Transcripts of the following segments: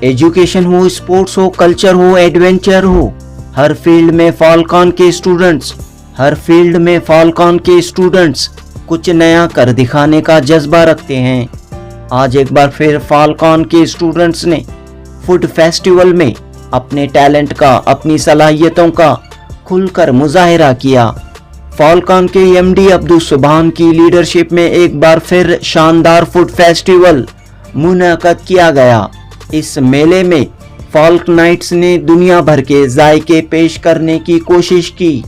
Education हो, sports हो, culture हो, एडवेंचर हो, हर फील्ड में फाल्कन के स्टूडेंट्स कुछ नया कर दिखाने का जज्बा रखते हैं। आज एक बार फिर फाल्कन के स्टूडेंट्स ने फूड फेस्टिवल में अपने टैलेंट का, अपनी सलाहियतों का खुलकर मुजाहिरा किया। फाल्कन के एमडी अब्दुल सुभान की लीडरशिप में एक बार फिर शानदार फूड फेस्टिवल मुनअक़द किया गया। इस मेले में फाल्क नाइट्स ने दुनिया भर के जायके पेश करने की कोशिश की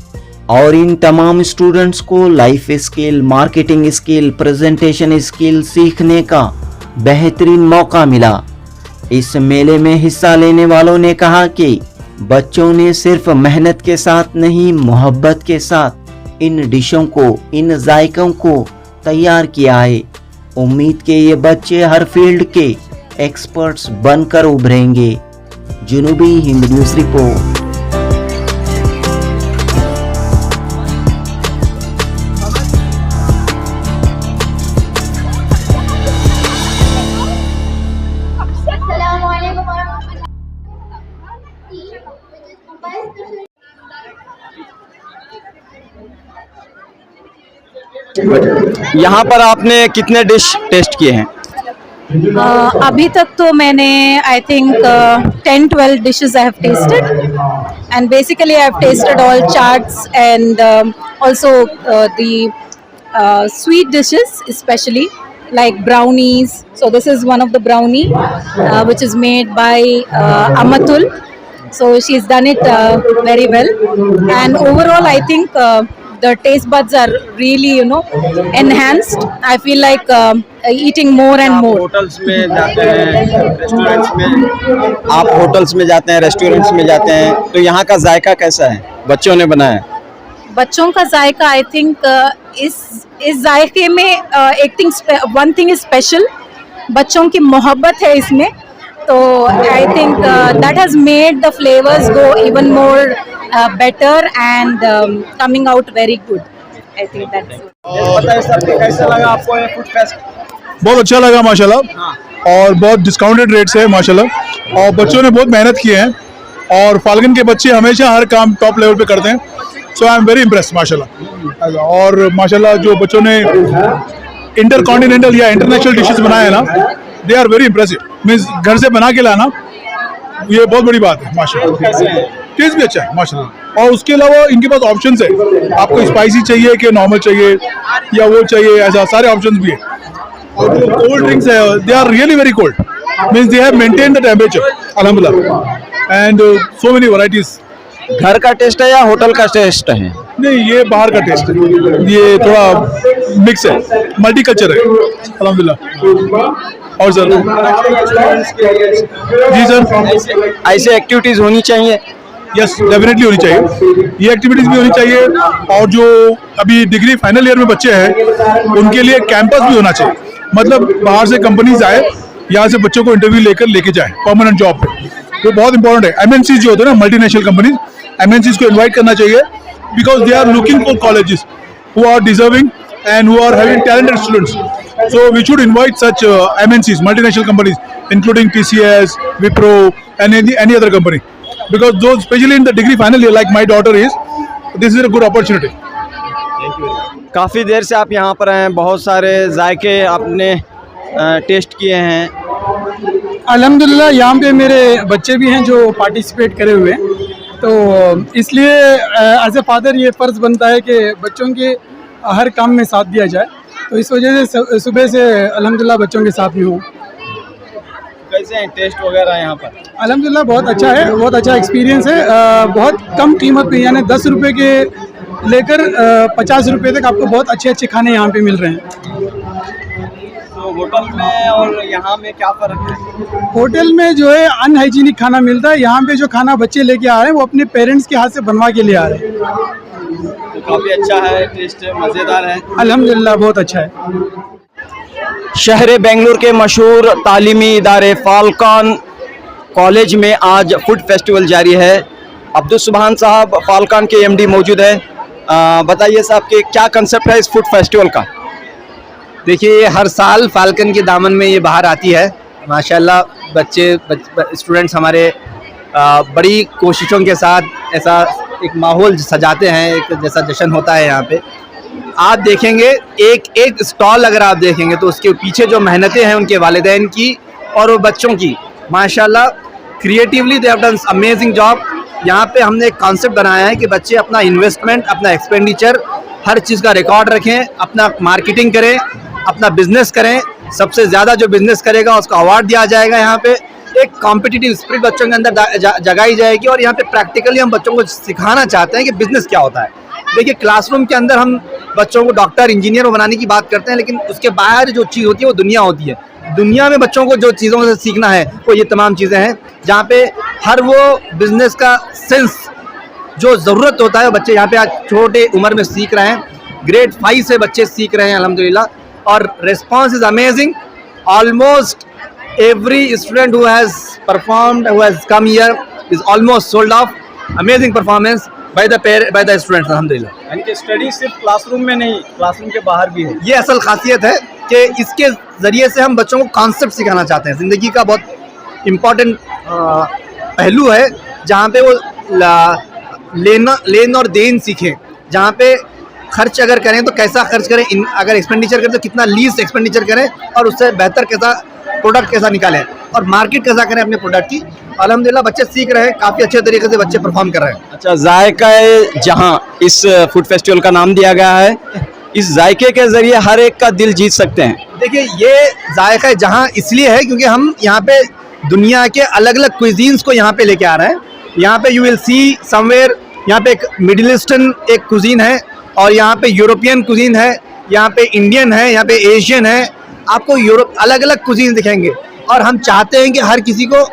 और इन तमाम स्टूडेंट्स को life skill, marketing skill, presentation skill सीखने का बेहतरीन मौका मिला। इस मेले में हिस्सा लेने वालों ने कहा कि बच्चों ने सिर्फ मेहनत के साथ नहीं, मोहब्बत के साथ इन डिशों को, इन जायकों को तैयार किया है। उम्मीद के ये बच्चे हर फील्ड के एक्सपर्ट्स बनकर उभरेंगे। जुनूबी हिंद न्यूज़ रिपोर्ट। यहाँ पर आपने कितने डिश टेस्ट किए हैं? अभी तक तो मैंने I think 10-12 dishes I have tasted, and basically I have tasted all chaats and also the sweet dishes, especially like brownies. So this is one of the brownie which is made by Amatul. So she's done it very well, and overall I think the taste buds are really, enhanced. I feel like eating more and more. Hotels में जाते हैं, restaurants में, आप hotels में जाते हैं, restaurants में जाते हैं, तो यहाँ का जायका कैसा है? बच्चों ने बनाया। बच्चों का जायका आई थिंक इस जायके में वन थिंग इज स्पेशल, बच्चों की मोहब्बत है इसमें, तो I think that has made the flavours go even more better and coming out very good. I think that's it. बताइए सर, कैसा लगा आपको ये फूड फेस्ट? बहुत अच्छा लगा माशाल्लाह, और बहुत डिस्काउंटेड रेट्स है माशाल्लाह, और बच्चों ने बहुत मेहनत की है, और फाल्कन के बच्चे हमेशा हर काम टॉप लेवल पे करते हैं। सो आई एम वेरी इम्प्रेस्ड माशाल्लाह। और माशाल्लाह जो बच्चों ने इंटरकॉन्टिनेंटल या इंटरनेशनल डिशेस बनाए हैं ना, they are very impressive. Means घर से बना के लाना ये बहुत बड़ी बात है माशाल्लाह। टेस्ट भी अच्छा है माशाल्लाह, और उसके अलावा इनके पास ऑप्शंस है, आपको स्पाइसी चाहिए कि नॉर्मल चाहिए या वो चाहिए, ऐसा सारे ऑप्शंस भी है। और जो कोल्ड ड्रिंक्स है, they are really very cold, means they have maintain the temperature अल्हम्दुलिल्लाह, एंड सो मेनी वैरायटीज। घर का टेस्ट है या होटल का टेस्ट है? नहीं, ये बाहर का टेस्ट है, ये थोड़ा मिक्स है, मल्टी कल्चर है अल्हम्दुलिल्लाह। और सर जी सर, ऐसे एक्टिविटीज होनी चाहिए। यस, डेफिनेटली होनी चाहिए, ये एक्टिविटीज भी होनी चाहिए। और जो अभी डिग्री फाइनल ईयर में बच्चे हैं, उनके लिए कैंपस भी होना चाहिए, मतलब बाहर से कंपनीज आए, यहाँ से बच्चों को इंटरव्यू लेके जाए परमानेंट जॉब पे, तो बहुत इंपॉर्टेंट है। एमएनसीज जो होते हैं ना, मल्टीनेशनल कंपनीज, एमएनसीज को इन्वाइट करना चाहिए, because they are looking for colleges who are deserving and who are having talented students. So we should invite such MNCs, multinational companies, including TCS, Wipro, and any other company, because those, especially in the degree final year, like my daughter is, this is a good opportunity. काफ़ी देर से आप यहाँ पर हैं, बहुत सारे जायके आपने टेस्ट किए हैं। अल्हम्दुलिल्लाह यहाँ पे मेरे बच्चे भी हैं जो पार्टिसिपेट करे हुए हैं, तो इसलिए एज ए फादर ये फ़र्ज़ बनता है कि बच्चों के हर काम में साथ दिया जाए, तो इस वजह से सुबह से अल्हम्दुलिल्लाह बच्चों के साथ भी हूँ। कैसे हैं टेस्ट वगैरह यहाँ पर? अल्हम्दुलिल्लाह बहुत अच्छा है, बहुत अच्छा एक्सपीरियंस है। बहुत कम कीमत पे, यानी 10 रुपये के लेकर 50 रुपये तक आपको बहुत अच्छे अच्छे खाने यहाँ पे मिल रहे हैं। तो होटल में और यहाँ में क्या फ़र्क है? होटल में जो है अनहाइजीनिक खाना मिलता है, यहाँ पे जो खाना बच्चे लेके आ रहे हैं वो अपने पेरेंट्स के हाथ से बनवा के ले आ रहे हैं। तो काफ़ी अच्छा है, टेस्ट मज़ेदार है अल्हम्दुलिल्लाह, बहुत अच्छा है। शहर बेंगलुरु के मशहूर तालीमी इदारे फाल्कन कॉलेज में आज फूड फेस्टिवल जारी है। अब्दुल सुभान साहब फाल्कन के एमडी मौजूद है। बताइए साहब कि क्या कंसेप्ट है इस फूड फेस्टिवल का? देखिए, हर साल फाल्कन के दामन में ये बाहर आती है, माशाल्लाह बच्चे स्टूडेंट्स हमारे बड़ी कोशिशों के साथ ऐसा एक माहौल सजाते हैं, एक जैसा जश्न होता है यहाँ पे। आप देखेंगे एक एक स्टॉल अगर आप देखेंगे तो उसके पीछे जो मेहनतें हैं उनके वालिदैन की और वो बच्चों की, माशाल्लाह creatively they have done amazing job. यहाँ पे हमने एक कॉन्सेप्ट बनाया है कि बच्चे अपना इन्वेस्टमेंट, अपना एक्सपेंडिचर, हर चीज़ का रिकॉर्ड रखें, अपना मार्केटिंग करें, अपना बिजनेस करें। सबसे ज़्यादा जो बिजनेस करेगा उसको अवार्ड दिया जाएगा। यहाँ पे एक कॉम्पिटिटिव स्पिरिट बच्चों के अंदर जगाई जाएगी और यहाँ पे प्रैक्टिकली हम बच्चों को सिखाना चाहते हैं कि बिजनेस क्या होता है। देखिए क्लासरूम के अंदर हम बच्चों को डॉक्टर, इंजीनियर बनाने की बात करते हैं, लेकिन उसके बाहर जो चीज़ होती है वो दुनिया होती है। दुनिया में बच्चों को जो चीज़ों से सीखना है वो ये तमाम चीज़ें हैं, जहाँ पे हर वो बिजनेस का सेंस जो ज़रूरत होता है बच्चे यहाँ पे आज छोटे उम्र में सीख रहे हैं। ग्रेड 5 से बच्चे सीख रहे हैं अल्हम्दुलिल्लाह, और response is amazing. Almost every student who has performed, who has come here is almost sold off. Amazing performance by the students alhamdulillah। यानी कि स्टडी सिर्फ क्लासरूम में नहीं, क्लासरूम के बाहर भी है। ये असल खासियत है कि इसके ज़रिए से हम बच्चों को कॉन्सेप्ट सिखाना चाहते हैं। ज़िंदगी का बहुत इम्पॉर्टेंट पहलू है जहाँ पे वो लेन और देन सीखें, जहाँ पे खर्च अगर करें तो कैसा खर्च करें, अगर एक्सपेंडिचर करें तो कितना लीस्ट एक्सपेंडिचर करें और उससे बेहतर कैसा प्रोडक्ट कैसा निकालें और मार्केट कैसा करें अपने प्रोडक्ट की। अल्हम्दुलिल्लाह बच्चे सीख रहे हैं, काफ़ी अच्छे तरीके से बच्चे परफॉर्म कर रहे हैं। अच्छा, जायका जहाँ इस फूड फेस्टिवल का नाम दिया गया है, इस जायके के ज़रिए हर एक का दिल जीत सकते हैं। देखिए ये जायका जहाँ इसलिए है क्योंकि हम यहाँ पे दुनिया के अलग अलग क्विजीन्स को यहाँ पे लेके आ रहे हैं। यहाँ पे यू विल सी समवेयर, यहाँ पे एक मिडिल ईस्टर्न एक कुजीन है और यहाँ पे यूरोपियन कुजीन है, यहाँ पे इंडियन है, यहाँ पे एशियन है, आपको यूरोप अलग अलग कुजीन दिखेंगे। और हम चाहते हैं कि हर किसी को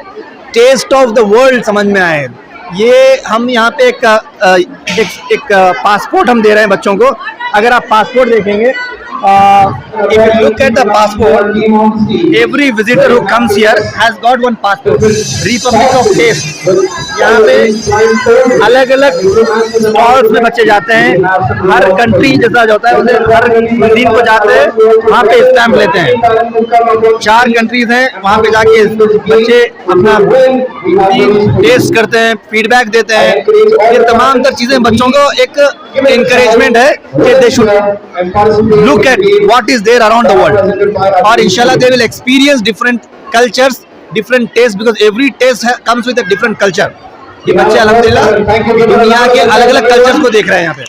टेस्ट ऑफ द वर्ल्ड समझ में आए। ये हम यहाँ पे एक पासपोर्ट हम दे रहे हैं बच्चों को। अगर आप पासपोर्ट देखेंगे, if you look at the passport, every visitor who comes here has got one passport, Republic of Taste। यहाँ पे अलग अलग स्टॉल्स में बच्चे जाते हैं, हर कंट्री जैसा जो होता है उसे हर दिन को जाते हैं, वहाँ पे स्टैम्प लेते हैं। 4 कंट्रीज हैं, वहाँ पे जाके बच्चे अपना टेस्ट करते हैं, फीडबैक देते हैं। ये तमाम तर चीज़ें बच्चों को एक encouragement है कि they should look at what is there around the world, और इंशाल्लाह they will experience different cultures, different tastes, because every taste comes with a different culture। ये बच्चे अल्हम्दुलिल्लाह दुनिया के अलग अलग कल्चर्स को देख रहे हैं यहाँ पे।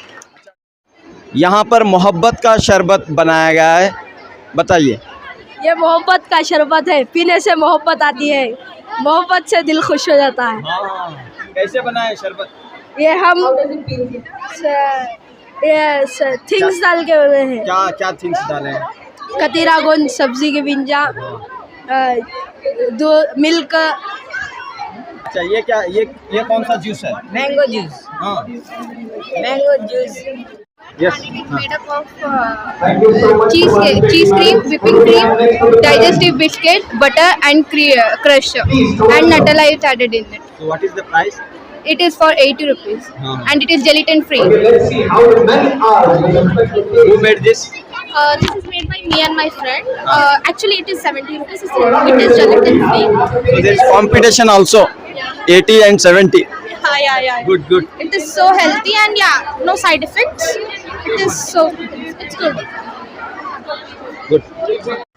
यहाँ पर मोहब्बत का शरबत बनाया गया है, बताइए। ये मोहब्बत का शरबत है, पीने से मोहब्बत आती है, मोहब्बत से दिल खुश हो जाता है। कैसे बना है शरबत? ये हम थिंग्स डाल के बने हैं। क्या क्या थिंग्स डाले हैं? कतीरा गोंद, सब्जी के बिंजा, दो मिल्क। अच्छा, ये क्या, ये कौन सा जूस है? Mango juice. हाँ, mango juice. Yes. Made up of cheese cream, whipping cream, digestive biscuit, butter and crushed, and Nutella is added in it. So what is the price? It is for 80 rupees, and it is gelatin free. Who made this? This is made by me and my friend. Actually, it is 70 rupees. It is gelatin free. So there is competition also. 80 and 70. Yeah. Good. It is so healthy and no side effects. It is so, it's good. Good.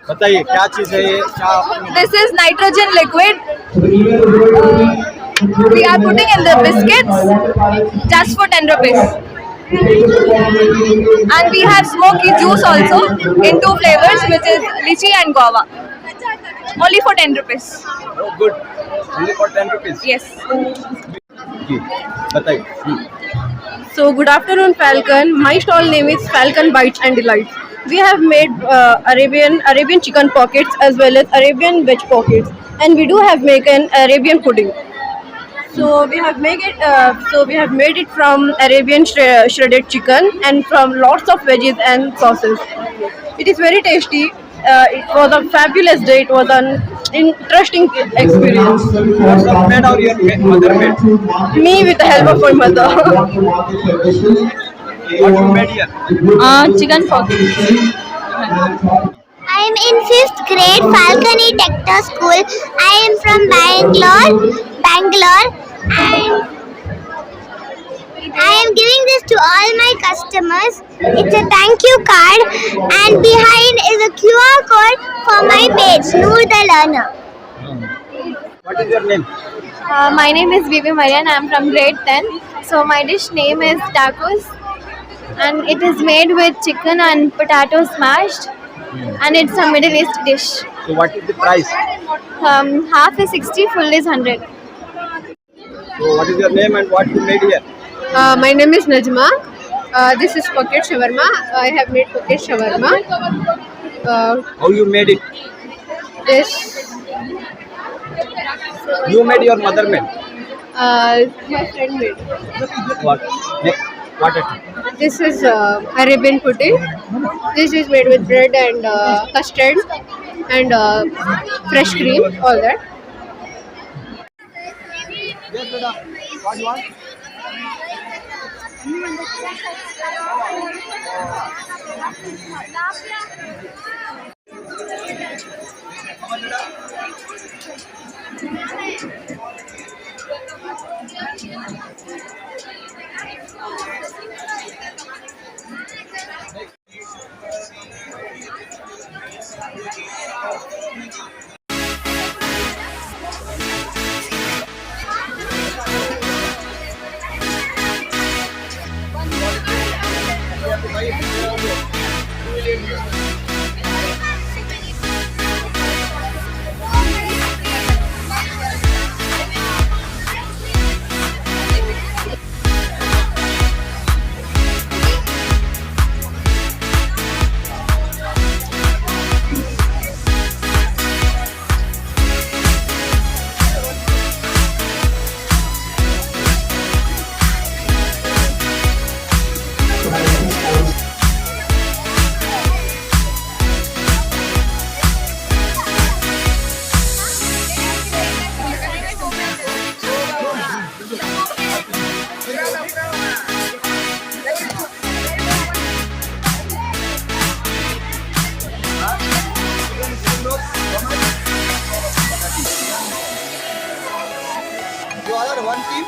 बताइए क्या चीज़ है ये? क्या? This is nitrogen liquid. We are putting in the biscuits just for 10 rupees. And we have smoky juice also in 2 flavors, which is lychee and guava. Only for 10 rupees. Oh, good. Only for 10 rupees. Yes. जी, बताइए। So good afternoon, Falcon. My stall name is Falcon Bites and Delights. We have made Arabian chicken pockets as well as Arabian veg pockets, and we do have make an Arabian pudding. So we have made it from Arabian shredded chicken and from lots of veggies and sauces. It is very tasty. It was a fabulous day. It was an interesting experience. Yourself made or your mother made? Me with the help of my mother. What you made here? Chicken pockets. I'm in 5th grade Falconi Techno School. I am from Bangalore, and I am giving this to all my customers. It's a thank you card, and behind is a QR code for my page, Noor the Learner. What is your name? My name is Vivi Marian. I am from grade 10. So my dish name is tacos, and it is made with chicken and potato smashed, and it's a Middle East dish. So what is the price? Half is 60, full is 100. So what is your name and what you made here? My name is Najma. This is pocket shawarma. I have made pocket shawarma. How you made it? This You made, your mother made? my friend made. What? Next. What it? This is Arabian pudding. This is made with bread and custard and fresh cream, all that. Yes, Beta. What you want? You are one team?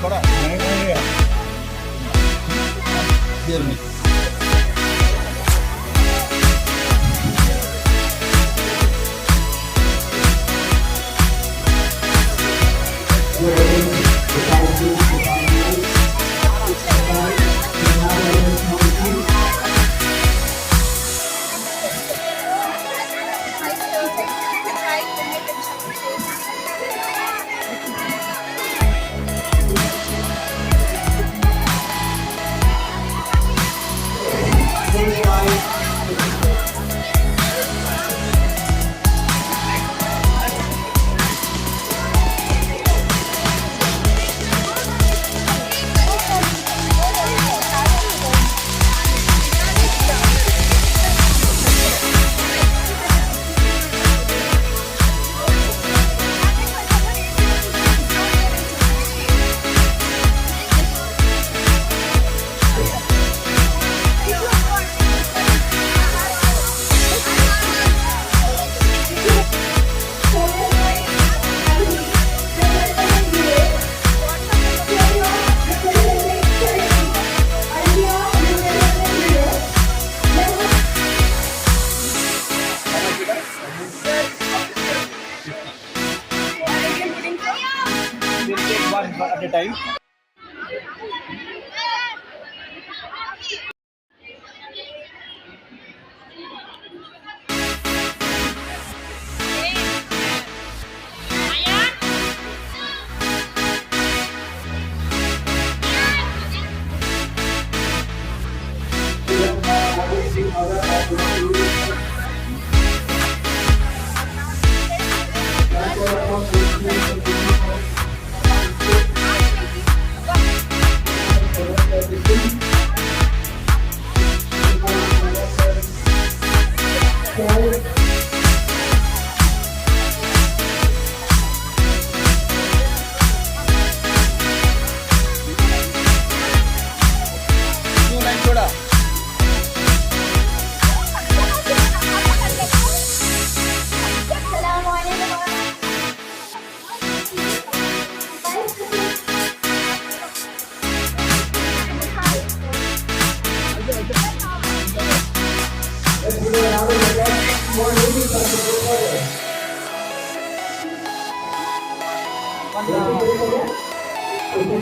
थोड़ा नहीं देर में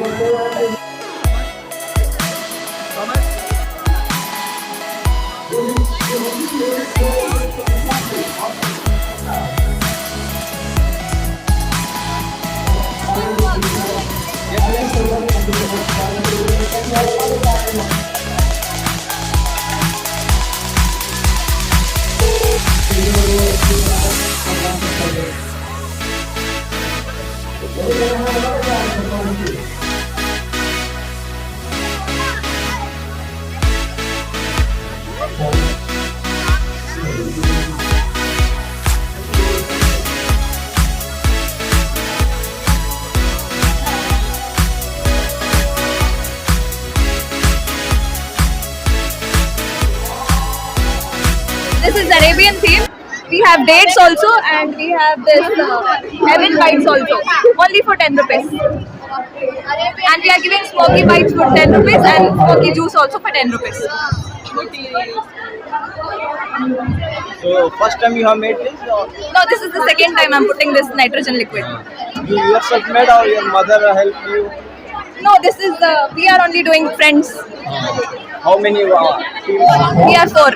This is Arabian theme. We have dates also, and we have this heaven bites also, only for 10 rupees. And we are giving smoky bites for 10 rupees and smoky juice also for 10 rupees. So first time you have made this, or No, this is the second time I'm putting this nitrogen liquid. you yourself made, or your mother helped you? No, this is we are only doing friends. How many teams? We are 4.